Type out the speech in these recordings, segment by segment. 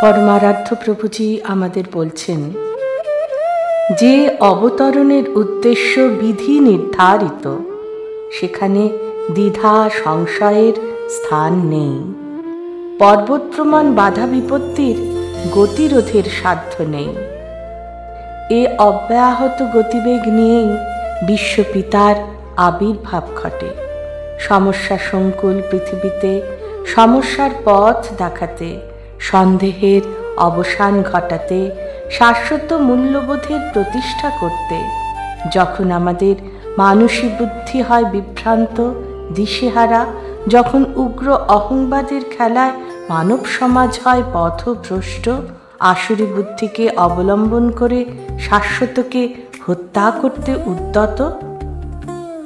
পরমারাধ্য প্রভুজি আমাদের বলছেন যে অবতরণের উদ্দেশ্য বিধি নির্ধারিত, সেখানে দ্বিধা সংশয়ের স্থান নেই। পর্বত প্রমাণ বাধা বিপত্তির গতিরোধের সাধ্য নেই। এ অব্যাহত গতিবেগ নিয়েই বিশ্বপিতার আবির্ভাব ঘটে। সমস্যা সংকুল পৃথিবীতে সমস্যার পথ দেখাতে, সন্দেহের অবসান ঘটাতে, শাশ্বত মূল্যবোধের প্রতিষ্ঠা করতে। যখন আমাদের মানসী বুদ্ধি হয় বিভ্রান্ত, দিশেহারা, যখন উগ্র অহংবাদের খেলায় মানব সমাজ হয় পথভ্রষ্ট, আসুরি বুদ্ধিকে অবলম্বন করে শাশ্বতকে হত্যা করতে উদ্যত,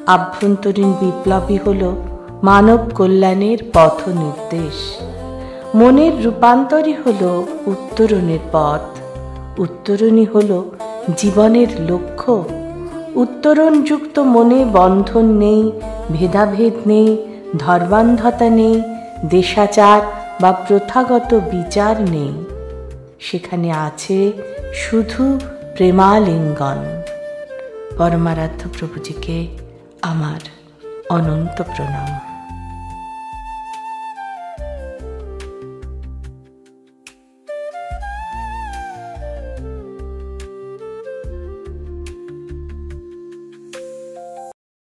আভ্যন্তরীণ বিপ্লবই হল মানব কল্যাণের পথ নির্দেশ। মনের রূপান্তরই হল উত্তরণের পথ। উত্তরণই হল জীবনের লক্ষ্য। উত্তরণযুক্ত মনে বন্ধন নেই, ভেদাভেদ নেই, ধর্মান্ধতা নেই, দেশাচার বা প্রথাগত বিচার নেই। সেখানে আছে শুধু প্রেমালিঙ্গন। পরমারাধ্য প্রভুজিকে আমার অনন্ত প্রণাম।